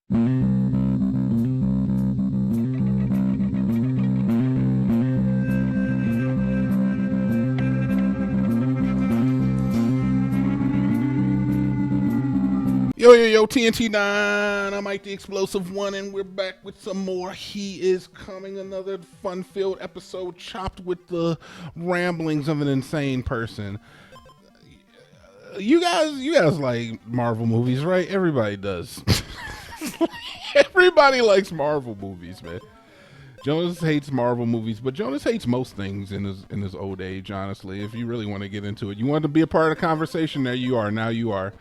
Yo, TNT 9. I'm Mike the Explosive One, and we're back with some more. He is coming, another fun filled episode chopped with the ramblings of an insane person. You guys like Marvel movies, right? Everybody does. Everybody likes Marvel movies, man. Jonas hates Marvel movies, but Jonas hates most things in his old age, honestly. If you really want to get into it, you want to be a part of the conversation, there you are. Now you are.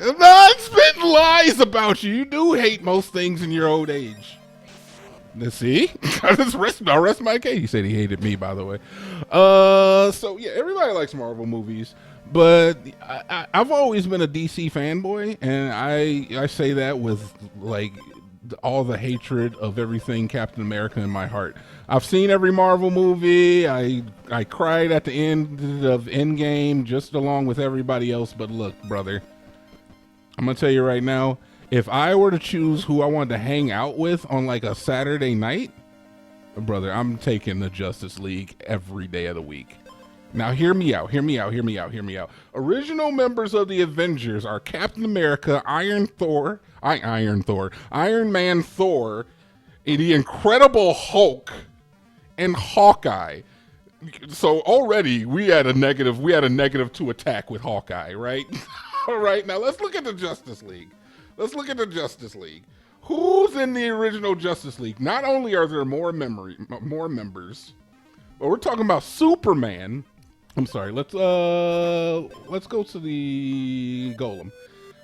I'm not spitting lies about you. You do hate most things in your old age. Let's see. I'll rest my case. He said he hated me, by the way. So yeah, everybody likes Marvel movies, but I've always been a DC fanboy, and I say that with like all the hatred of everything Captain America in my heart. I've seen every Marvel movie. I cried at the end of Endgame just along with everybody else. But look, brother, I'm gonna tell you right now, if I were to choose who I wanted to hang out with on like a Saturday night, brother, I'm taking the Justice League every day of the week. Now hear me out. Original members of the Avengers are Captain America, Iron Man Thor, the Incredible Hulk, and Hawkeye. So already we had a negative to attack with Hawkeye, right? All right, now let's look at the Justice League. Who's in the original Justice League? Not only are there more members, but we're talking about Superman. I'm sorry. Let's go to the Golem.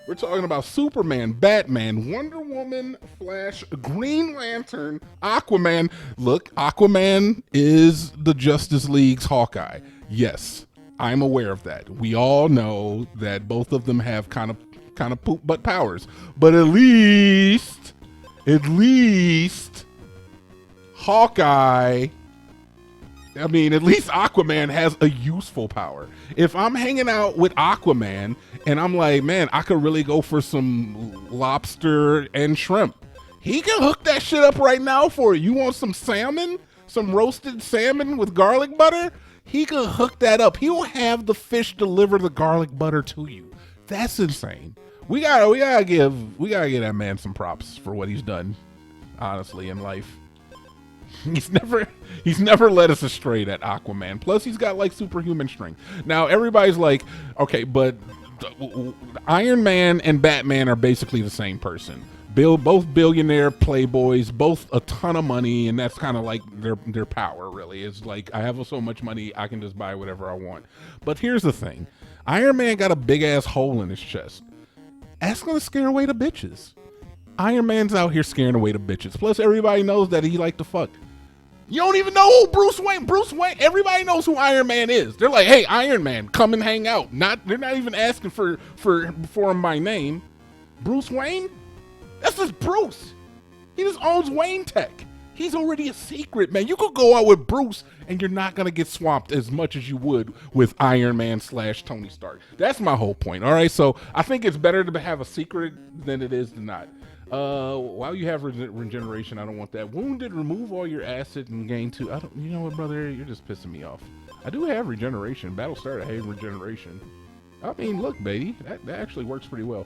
We're talking about Superman, Batman, Wonder Woman, Flash, Green Lantern, Aquaman. Look, Aquaman is the Justice League's Hawkeye. Yes, I'm aware of that. We all know that both of them have kind of poop butt powers. But at least Hawkeye, at least Aquaman has a useful power. If I'm hanging out with Aquaman and I'm like, man, I could really go for some lobster and shrimp, he can hook that shit up right now for you. You want some salmon? Some roasted salmon with garlic butter? He can hook that up. He'll have the fish deliver the garlic butter to you. That's insane. We gotta give that man some props for what he's done, honestly, in life. He's never led us astray, that Aquaman. Plus, he's got like superhuman strength. Now, everybody's like, okay, but Iron Man and Batman are basically the same person. Both billionaire playboys, both a ton of money, and that's kind of like their power, really. It's like, I have so much money, I can just buy whatever I want. But here's the thing. Iron Man got a big-ass hole in his chest. That's going to scare away the bitches. Iron Man's out here scaring away the bitches. Plus, everybody knows that he like to fuck. You don't even know who Bruce Wayne, everybody knows who Iron Man is. They're like, hey, Iron Man, come and hang out. They're not even asking for him by name. Bruce Wayne? That's just Bruce. He just owns Wayne Tech. He's already a secret, man. You could go out with Bruce and you're not going to get swamped as much as you would with Iron Man / Tony Stark. That's my whole point. All right. So I think it's better to have a secret than it is to not. While you have regeneration, I don't want that. Wounded, remove all your acid and gain 2. You know what, brother? You're just pissing me off. I do have regeneration. Battlestar, I have regeneration. Look, baby, that actually works pretty well.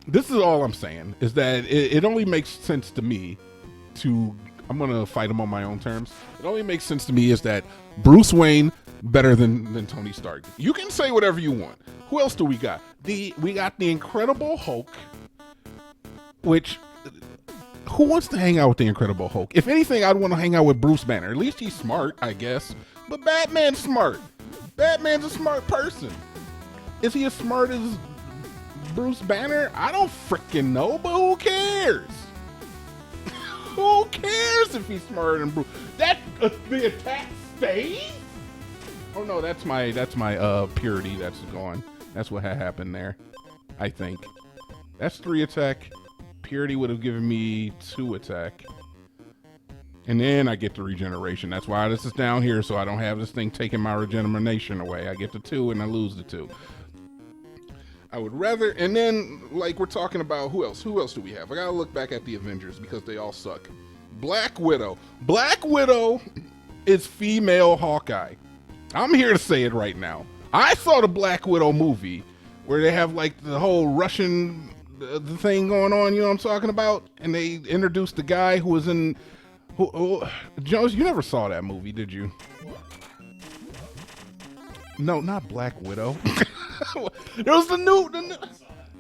This is all I'm saying, is that it only makes sense to me I'm going to fight him on my own terms. It only makes sense to me is that Bruce Wayne better than Tony Stark. You can say whatever you want. Who else do we got? We got the Incredible Hulk, which, who wants to hang out with the Incredible Hulk? If anything, I'd want to hang out with Bruce Banner. At least he's smart, I guess. But Batman's smart. Batman's a smart person. Is he as smart as Bruce Banner? I don't freaking know, but who cares? Who cares if he's smarter than Bruce? The attack stays? Oh no, that's my purity that's gone. That's what happened there, I think. That's 3 attack. Purity would have given me 2 attack. And then I get the regeneration. That's why this is down here, so I don't have this thing taking my regeneration away. I get the 2 and I lose the 2. I would rather, and then like we're talking about who else? Who else do we have? I gotta look back at the Avengers because they all suck. Black Widow. Black Widow is female Hawkeye. I'm here to say it right now. I saw the Black Widow movie where they have like the whole Russian the thing going on. You know what I'm talking about? And they introduced the guy who was in. Jones, you never saw that movie, did you? No, not Black Widow. There was the new.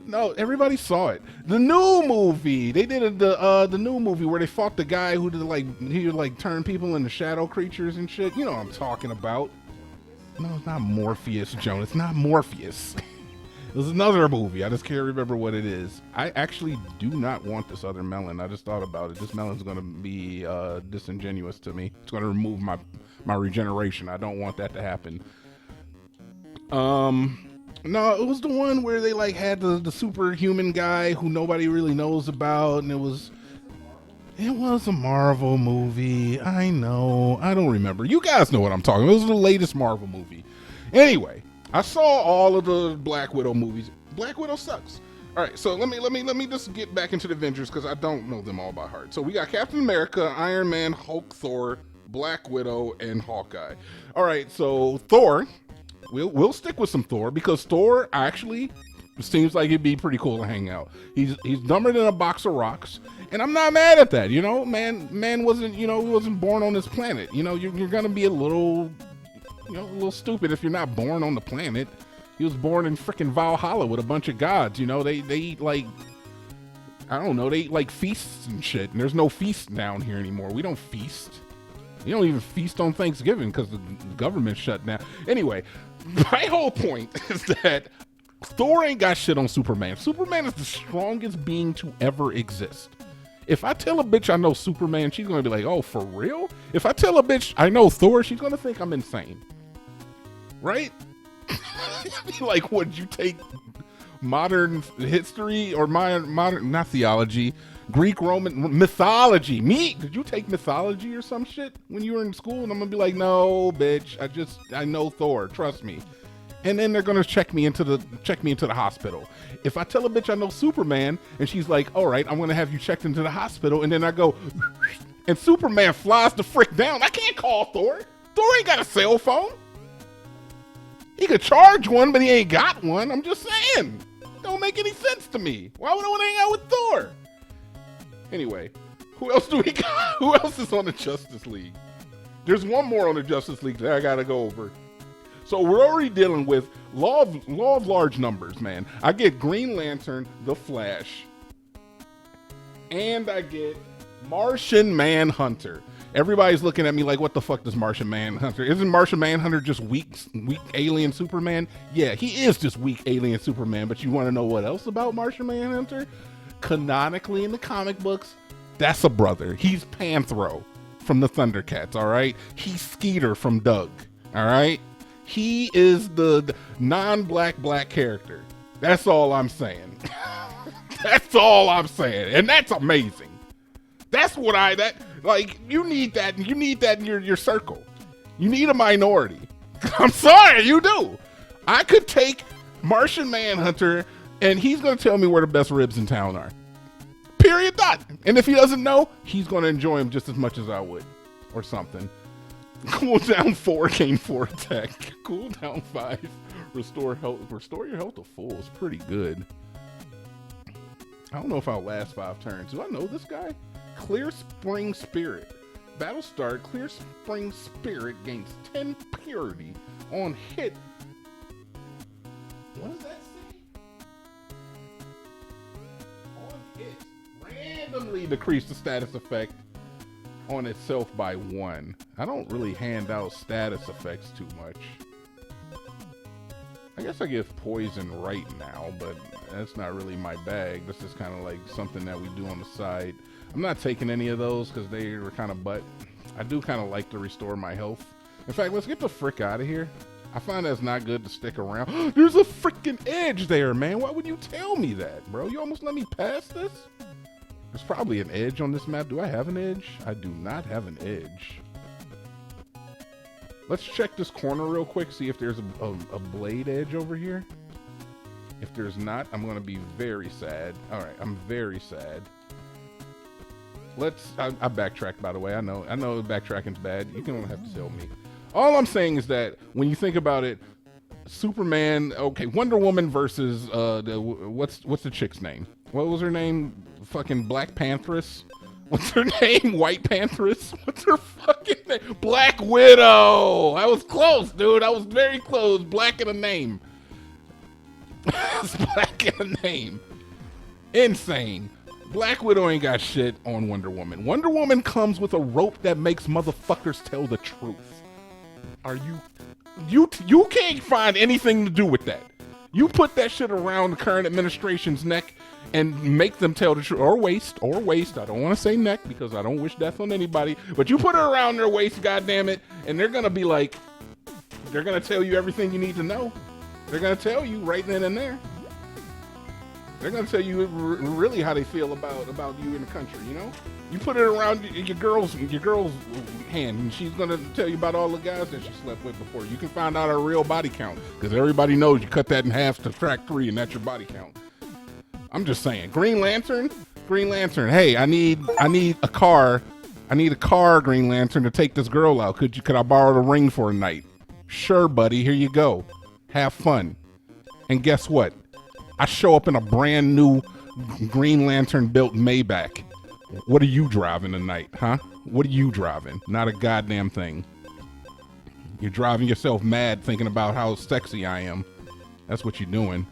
No, everybody saw it. The new movie. They did the new movie where they fought the guy who did he would like turn people into shadow creatures and shit. You know what I'm talking about. No, it's not Morpheus, Joan. It's not Morpheus. It was another movie. I just can't remember what it is. I actually do not want this other melon. I just thought about it. This melon's going to be disingenuous to me. It's going to remove my regeneration. I don't want that to happen. No, it was the one where they like had the superhuman guy who nobody really knows about, and it was a Marvel movie. I know. I don't remember. You guys know what I'm talking about. It was the latest Marvel movie. Anyway, I saw all of the Black Widow movies. Black Widow sucks. All right, so let me just get back into the Avengers because I don't know them all by heart. So we got Captain America, Iron Man, Hulk, Thor, Black Widow, and Hawkeye. All right, so Thor. We'll stick with some Thor because Thor actually seems like it'd be pretty cool to hang out. He's dumber than a box of rocks, and I'm not mad at that. You know, man wasn't he wasn't born on this planet. You know, you're gonna be a little stupid if you're not born on the planet. He was born in freaking Valhalla with a bunch of gods. You know, they eat like, I don't know, they eat like feasts and shit. And there's no feast down here anymore. We don't feast. You don't even feast on Thanksgiving because the government shut down. Anyway, my whole point is that Thor ain't got shit on Superman. Superman is the strongest being to ever exist. If I tell a bitch I know Superman, she's going to be like, oh, for real? If I tell a bitch I know Thor, she's going to think I'm insane. Right? Like, would you take modern history or modern, not theology, Greek, Roman, mythology? Did you take mythology or some shit when you were in school? And I'm going to be like, no, bitch, I know Thor, trust me. And then they're gonna check me into the hospital. If I tell a bitch I know Superman and she's like, all right, I'm gonna have you checked into the hospital, and then I go, and Superman flies the frick down, I can't call Thor. Thor ain't got a cell phone. He could charge one, but he ain't got one. I'm just saying. Don't make any sense to me. Why would I want to hang out with Thor? Anyway, who else do we got? Who else is on the Justice League? There's one more on the Justice League that I gotta go over. So we're already dealing with law of large numbers, man. I get Green Lantern, The Flash, and I get Martian Manhunter. Everybody's looking at me like, what the fuck does Martian Manhunter? Isn't Martian Manhunter just weak alien Superman? Yeah, he is just weak alien Superman, but you want to know what else about Martian Manhunter? Canonically in the comic books, that's a brother. He's Panthro from the Thundercats, all right? He's Skeeter from Doug, all right? He is the non-black character. That's all I'm saying. That's all I'm saying. And that's amazing. That's what you need that. You need that in your circle. You need a minority. I'm sorry, you do. I could take Martian Manhunter and he's going to tell me where the best ribs in town are. Period. Dot. And if he doesn't know, he's going to enjoy them just as much as I would. Or something. Cooldown 4, gain 4 attack. Cooldown 5, restore health. Restore your health to full is pretty good. I don't know if I'll last 5 turns. Do I know this guy? Clear Spring Spirit. Battle start. Clear Spring Spirit gains 10 purity on hit. What does that say? On hit. Randomly decrease the status effect on itself by 1. I don't really hand out status effects too much. I guess I give poison right now, but that's not really my bag. This is kind of like something that we do on the side. I'm not taking any of those because they were kind of butt. I do kind of like to restore my health. In fact, let's get the frick out of here. I find that's not good to stick around. There's a freaking edge there, man. Why would you tell me that, bro? You almost let me pass this? There's probably an edge on this map. Do I have an edge? I do not have an edge. Let's check this corner real quick, see if there's a blade edge over here. If there's not, I'm gonna be very sad. All right, I'm very sad. I backtracked, by the way. I know backtracking's bad. You don't have to tell me. All I'm saying is that when you think about it, Superman, okay, Wonder Woman versus what's the chick's name? What was her name? Fucking Black Pantheress. What's her name? White Pantheress. What's her fucking name? Black Widow. I was close, dude. I was very close. Black in a name. It's black in a name. Insane. Black Widow ain't got shit on Wonder Woman. Wonder Woman comes with a rope that makes motherfuckers tell the truth. Are you can't find anything to do with that. You put that shit around the current administration's neck and make them tell the truth, or waist. I don't want to say neck because I don't wish death on anybody, but you put it around their waist, goddammit, and they're gonna be like, they're gonna tell you everything you need to know. They're gonna tell you right then and there. They're gonna tell you really how they feel about you in the country. You know, you put it around your girl's hand, and she's gonna tell you about all the guys that she slept with before. You can find out her real body count because everybody knows you cut that in half, subtract 3, and that's your body count. I'm just saying. Green Lantern. Hey, I need a car. Green Lantern, to take this girl out. Could I borrow the ring for a night? Sure, buddy. Here you go. Have fun. And guess what? I show up in a brand new Green Lantern built Maybach. What are you driving tonight, huh? What are you driving? Not a goddamn thing. You're driving yourself mad thinking about how sexy I am. That's what you're doing.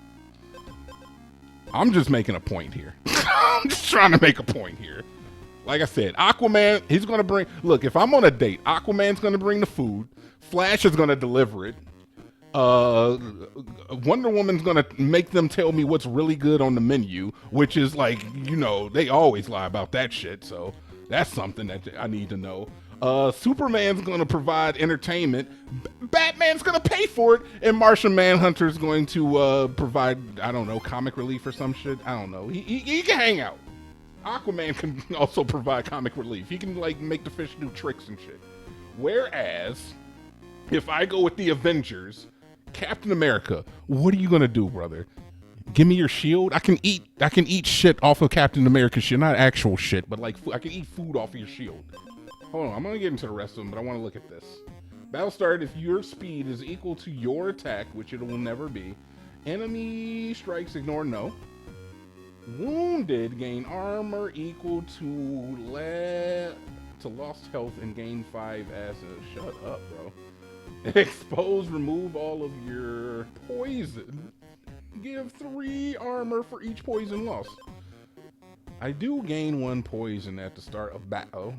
I'm just making a point here. I'm just trying to make a point here. Like I said, Aquaman, he's going to bring... Look, if I'm on a date, Aquaman's going to bring the food. Flash is going to deliver it. Wonder Woman's gonna make them tell me what's really good on the menu, which is like, you know, they always lie about that shit, so that's something that I need to know. Superman's gonna provide entertainment, Batman's gonna pay for it, and Martian Manhunter's going to provide, I don't know, comic relief or some shit. I don't know. He can hang out. Aquaman can also provide comic relief. He can like make the fish do tricks and shit. Whereas if I go with the Avengers, Captain America, what are you gonna do, brother? Give me your shield. I can eat shit off of Captain America's shit, not actual shit, but like I can eat food off of your shield. Hold on, I'm gonna get into the rest of them, but I want to look at this. Battlestar, if your speed is equal to your attack, which it will never be, enemy strikes ignore no. Wounded, gain armor equal to lost health and gain 5 acid. Shut up, bro. Expose, remove all of your poison. Give 3 armor for each poison loss. I do gain 1 poison at the start of battle,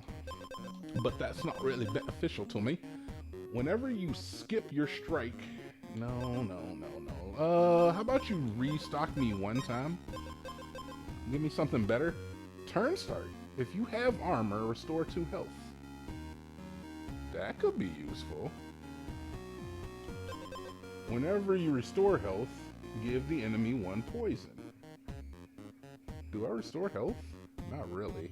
but that's not really beneficial to me. Whenever you skip your strike, no. How about you restock me 1 time? Give me something better. Turn start. If you have armor, restore 2 health. That could be useful. Whenever you restore health, give the enemy 1 poison. Do I restore health? Not really.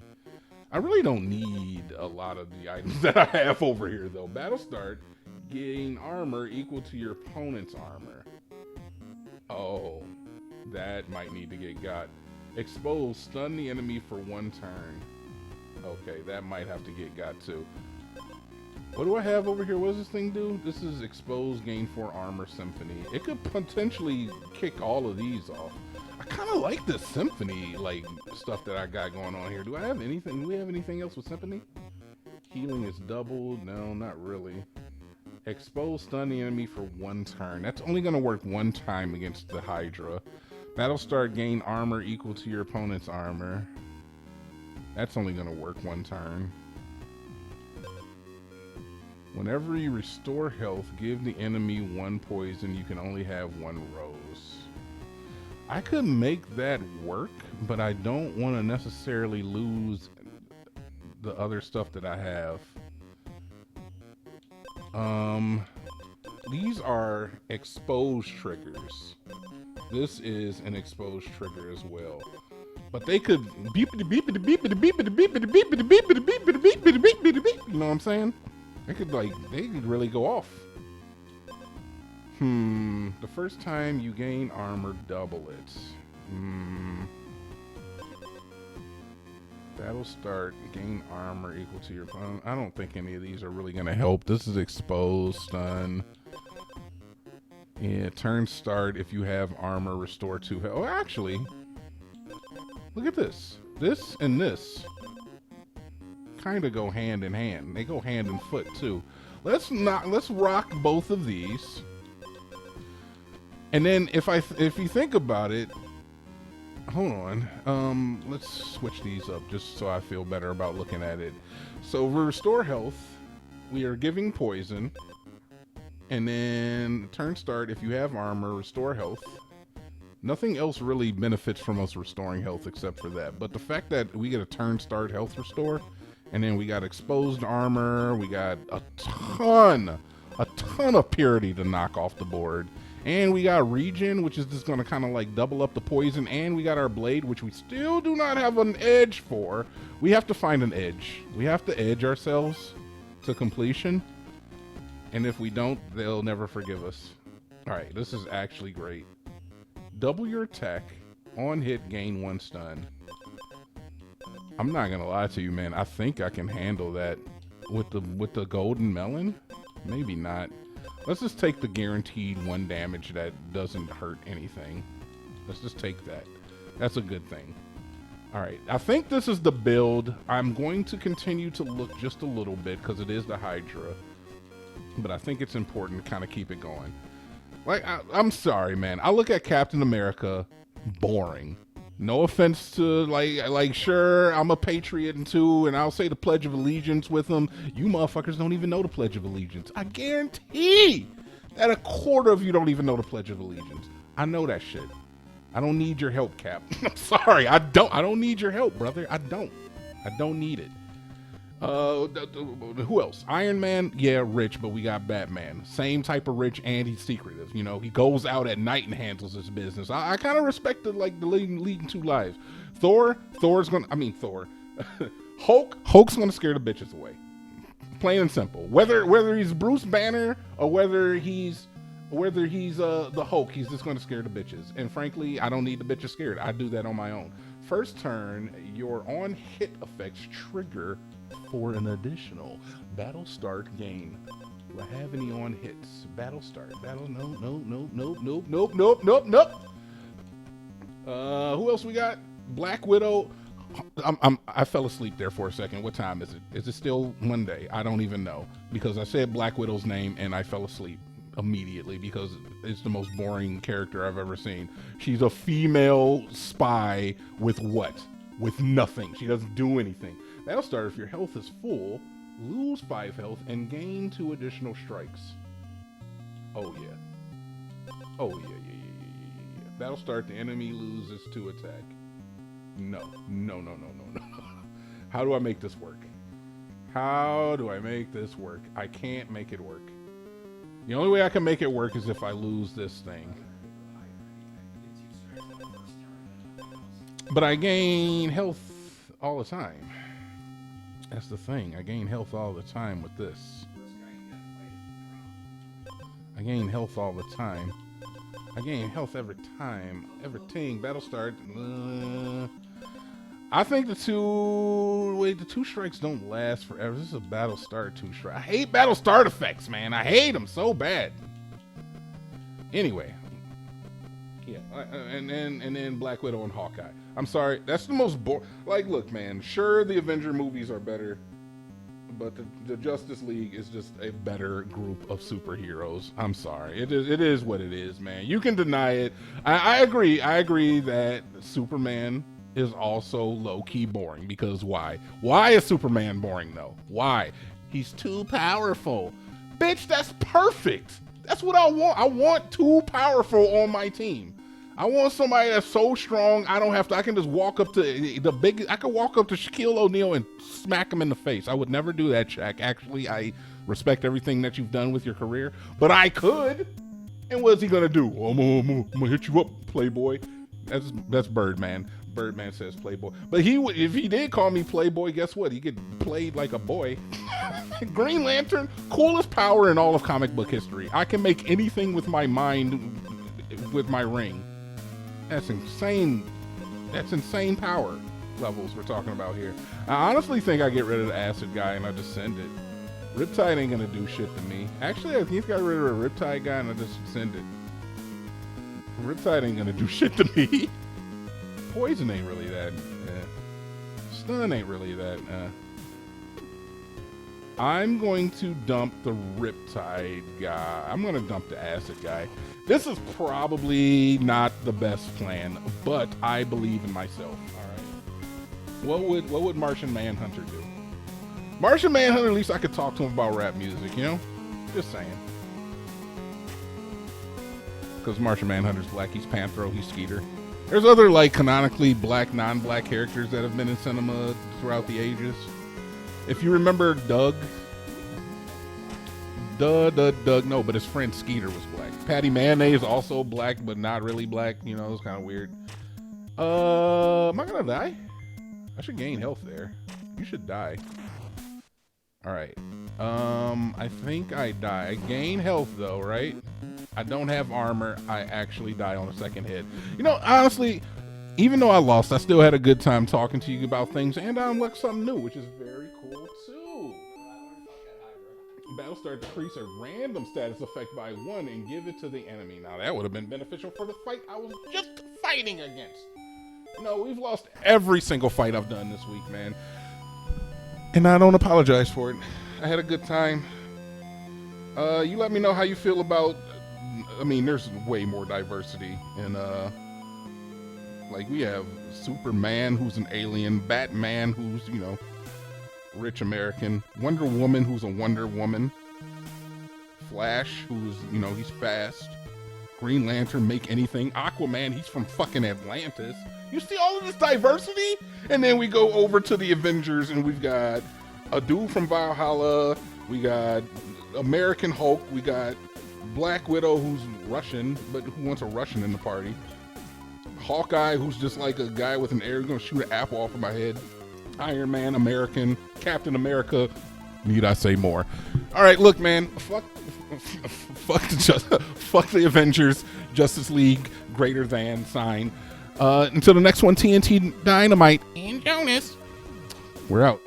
I really don't need a lot of the items that I have over here, though. Battle start, gain armor equal to your opponent's armor. Oh, that might need to get got. Expose, stun the enemy for 1 turn. Okay, that might have to get got too. What do I have over here? What does this thing do? This is expose, gain 4 armor, symphony. It could potentially kick all of these off. I kind of like the symphony like stuff that I got going on here. Do I have anything? Do we have anything else with symphony? Healing is doubled. No, not really. Expose, stun the enemy for 1 turn. That's only going to work 1 time against the Hydra. Battlestar, gain armor equal to your opponent's armor. That's only going to work 1 turn. Whenever you restore health, give the enemy 1 poison. You can only have 1 rose. I could make that work, but I don't want to necessarily lose the other stuff that I have. These are exposed triggers. This is an exposed trigger as well. But they could beepity beepity beepity beepity beepity beepity beepity beepity beepity beepity beep. You know what I'm saying? They could really go off. The first time you gain armor, double it. Battle start, gain armor equal to your opponent. I don't think any of these are really going to help. This is exposed, stun. Yeah, turn start, if you have armor, restore 2 health. Oh, actually, look at this. This and this kind of go hand in hand. They go hand and foot too. Let's rock both of these. And then if you think about it, hold on. Let's switch these up just so I feel better about looking at it. So we restore health. We are giving poison. And then turn start, if you have armor, restore health. Nothing else really benefits from us restoring health except for that. But the fact that we get a turn start health restore, and then we got exposed armor, we got a ton of purity to knock off the board. And we got regen, which is just going to kind of like double up the poison. And we got our blade, which we still do not have an edge for. We have to find an edge. We have to edge ourselves to completion. And if we don't, they'll never forgive us. All right, this is actually great. Double your attack. On hit, gain 1 stun. I'm not going to lie to you, man. I think I can handle that with the golden melon. Maybe not. Let's just take the guaranteed 1 damage that doesn't hurt anything. Let's just take that. That's a good thing. All right, I think this is the build. I'm going to continue to look just a little bit because it is the Hydra. But I think it's important to kind of keep it going. Like, I'm sorry, man. I look at Captain America, boring. No offense to, like, sure, I'm a patriot and too, and I'll say the Pledge of Allegiance with him. You motherfuckers don't even know the Pledge of Allegiance. I guarantee that a quarter of you don't even know the Pledge of Allegiance. I know that shit. I don't need your help, Cap. I'm sorry. I don't need your help, brother. I don't need it. Who else? Iron Man, yeah, rich, but we got Batman. Same type of rich, and he's secretive. You know, he goes out at night and handles his business. I kind of respect the leading 2 lives. Thor's gonna. Hulk's gonna scare the bitches away. Plain and simple. Whether he's Bruce Banner or whether he's the Hulk, he's just gonna scare the bitches. And frankly, I don't need the bitches scared. I do that on my own. First turn, your on hit effects trigger for an additional battle start gain. Do I have any on hits? Battle start. Nope. Who else we got? Black Widow. I fell asleep there for a second. What time is it? Is it still Monday? I don't even know because I said Black Widow's name and I fell asleep immediately because it's the most boring character I've ever seen. She's a female spy with what? With nothing. She doesn't do anything. That'll start if your health is full, lose 5 health, and gain 2 additional strikes. Oh yeah. Oh yeah. That'll start the enemy loses 2 attack. No. How do I make this work? I can't make it work. The only way I can make it work is if I lose this thing. But I gain health all the time. That's the thing. I gain health all the time with this. I gain health all the time. I gain health every time. Everything. Battle start. I think the 2 strikes don't last forever. This is a battle start 2 strike. I hate battle start effects, man. I hate them so bad. Anyway. Yeah, and then Black Widow and Hawkeye. I'm sorry, that's the most boring. Like, look, man, sure, the Avenger movies are better, but the Justice League is just a better group of superheroes. I'm sorry, it is what it is, man. You can deny it. I agree that Superman is also low-key boring, because why? Why is Superman boring, though? Why? He's too powerful. Bitch, that's perfect. That's what I want. I want too powerful on my team. I want somebody that's so strong, I can just walk up to I could walk up to Shaquille O'Neal and smack him in the face. I would never do that, Shaq. Actually, I respect everything that you've done with your career, but I could. And what's he gonna do? I'm gonna hit you up, playboy. That's Birdman. Birdman says Playboy, but if he did call me Playboy, guess what? He get played like a boy. Green Lantern, coolest power in all of comic book history. I can make anything with my mind, with my ring. That's insane. That's insane power levels we're talking about here. I honestly think I get rid of the acid guy and I just send it. Riptide ain't gonna do shit to me. Actually, I think he's got rid of a Riptide guy and I just send it. Riptide ain't gonna do shit to me. Poison ain't really that. Stun ain't really that. I'm going to dump the Riptide guy. I'm going to dump the Acid guy. This is probably not the best plan, but I believe in myself. All right. What would Martian Manhunter do? Martian Manhunter, at least I could talk to him about rap music, you know? Just saying. Because Martian Manhunter's black, he's Panthro, he's Skeeter. There's other, like, canonically black, non-black characters that have been in cinema throughout the ages. If you remember Doug, no, but his friend Skeeter was black. Patty Mayonnaise also black, but not really black. You know, it's kind of weird. Am I gonna die? I should gain health there. You should die. All right. I think I die. I gain health though, right? I don't have armor. I actually die on the second hit. You know, honestly, even though I lost, I still had a good time talking to you about things, and I unlocked something new, which is very cool too. Battlestar decrease a random status effect by 1 and give it to the enemy. Now that would have been beneficial for the fight I was just fighting against. No, we've lost every single fight I've done this week, man. And I don't apologize for it. I had a good time. You let me know how you feel about, I mean, there's way more diversity in, like we have Superman, who's an alien, Batman, who's, you know, rich American, Wonder Woman, who's a Wonder Woman, Flash, who's, you know, he's fast, Green Lantern, make anything, Aquaman, he's from fucking Atlantis. You see all of this diversity? And then we go over to the Avengers and we've got a dude from Valhalla, we got American Hulk, we got Black Widow, who's Russian, but who wants a Russian in the party, Hawkeye, who's just like a guy with an arrow, gonna shoot an apple off of my head, Iron Man, American, Captain America, need I say more? All right, look, man, fuck the Avengers, Justice League, greater than sign. Until the next one, TNT Dinomight and Jonas, we're out.